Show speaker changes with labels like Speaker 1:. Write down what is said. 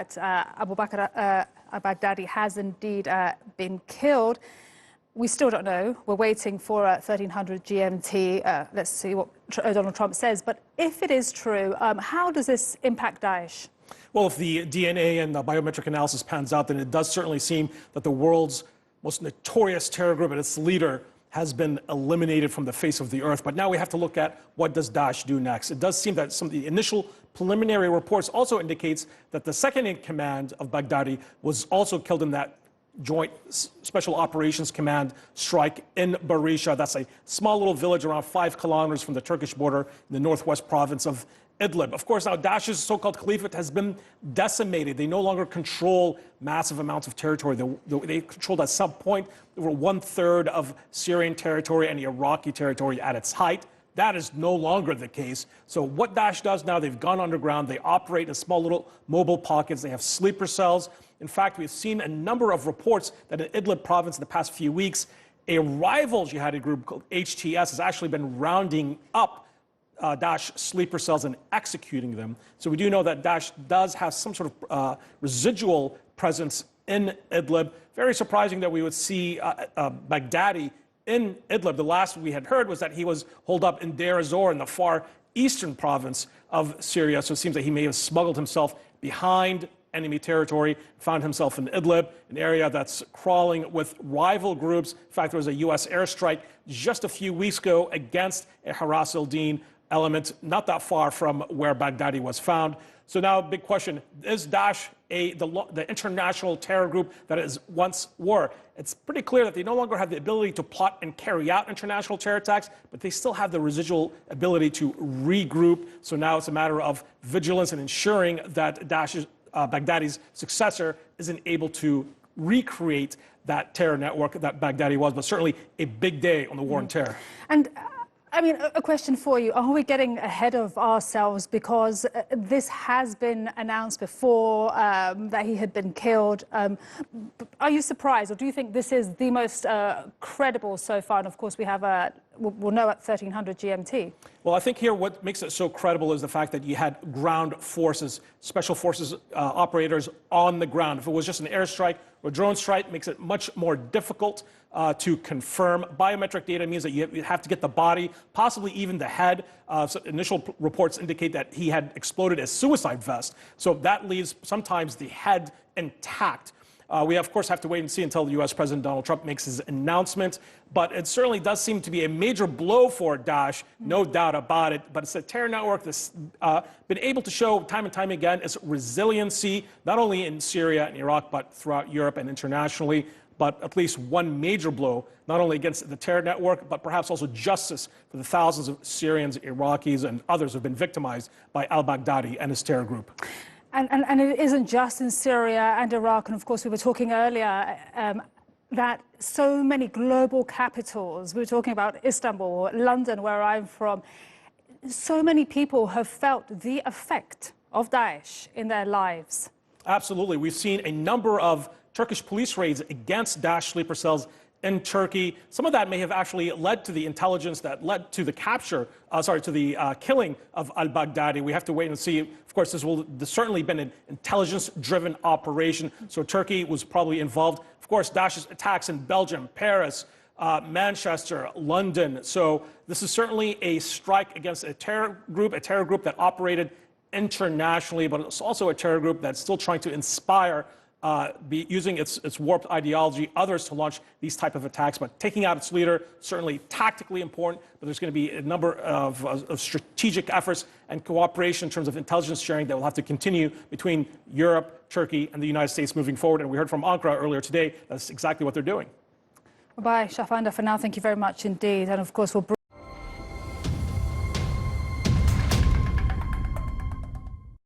Speaker 1: that Abubakr al Baghdadi has indeed been killed. We still don't know. We're waiting for 1300 GMT. Let's see what Donald Trump says. But if it is true, how does this impact Daesh?
Speaker 2: Well, if the DNA and the biometric analysis pans out, then it does certainly seem that the world's most notorious terror group and its leader has been eliminated from the face of the earth. But now we have to look at what does Daesh do next. It does seem that some of the initial preliminary reports also indicates that the second in command of Baghdadi was also killed in that joint special operations command strike in Barisha. That's a small little village around 5 kilometers from the Turkish border in the northwest province of Idlib. Of course, now Daesh's so-called caliphate has been decimated. They no longer control massive amounts of territory. They controlled at some point over 1/3 of Syrian territory and Iraqi territory at its height. That is no longer the case. So what Daesh does now, they've gone underground. They operate in small little mobile pockets. They have sleeper cells. In fact, we've seen a number of reports that in Idlib province in the past few weeks, a rival jihadi group called HTS has actually been rounding up Daesh sleeper cells and executing them. So we do know that Daesh does have some sort of residual presence in Idlib. Very surprising that we would see Baghdadi in Idlib. The last we had heard was that he was holed up in Deir ez-Zor in the far eastern province of Syria. So it seems that he may have smuggled himself behind enemy territory, found himself in Idlib, an area that's crawling with rival groups. In fact, there was a U.S. airstrike just a few weeks ago against a Haras al-Din element not that far from where Baghdadi was found. So now, big question, is Daesh the international terror group that it once were? It's pretty clear that they no longer have the ability to plot and carry out international terror attacks, but they still have the residual ability to regroup. So now it's a matter of vigilance and ensuring that Baghdadi's successor isn't able to recreate that terror network that Baghdadi was, but certainly a big day on the war on terror.
Speaker 1: And I mean, a question for you. Are we getting ahead of ourselves because this has been announced before that he had been killed? Are you surprised, or do you think this is the most credible so far? And of course, we have we'll know at 1300 GMT.
Speaker 2: Well, I think here what makes it so credible is the fact that you had ground forces, special forces operators on the ground. If it was just an airstrike or a drone strike, it makes it much more difficult to confirm. Biometric data means that you have to get the body, possibly even the head. So initial reports indicate that he had exploded a suicide vest. So that leaves sometimes the head intact. We, of course, have to wait and see until the U.S. President Donald Trump makes his announcement. But it certainly does seem to be a major blow for Daesh, no doubt about it. But it's a terror network that's been able to show time and time again its resiliency, not only in Syria and Iraq, but throughout Europe and internationally. But at least one major blow, not only against the terror network, but perhaps also justice for the thousands of Syrians, Iraqis, and others who have been victimized by al-Baghdadi and his terror group.
Speaker 1: And it isn't just in Syria and Iraq, and of course we were talking earlier that so many global capitals, we were talking about Istanbul, London, where I'm from, so many people have felt the effect of Daesh in their lives.
Speaker 2: Absolutely. We've seen a number of Turkish police raids against Daesh sleeper cells in Turkey. Some of that may have actually led to the intelligence that led to the to the killing of al-Baghdadi. We have to wait and see. Of course, this certainly been an intelligence-driven operation, so Turkey was probably involved. Of course, Daesh's attacks in Belgium, Paris, Manchester, London. So this is certainly a strike against a terror group that operated internationally, but it's also a terror group that's still trying to inspire using its warped ideology, others to launch these type of attacks. But taking out its leader, certainly tactically important, but there's going to be a number of strategic efforts and cooperation in terms of intelligence sharing that will have to continue between Europe, Turkey, and the United States moving forward. And we heard from Ankara earlier today, that's exactly what they're doing.
Speaker 1: Oubai Shahbandar, for now, thank you very much indeed. And of course, we'll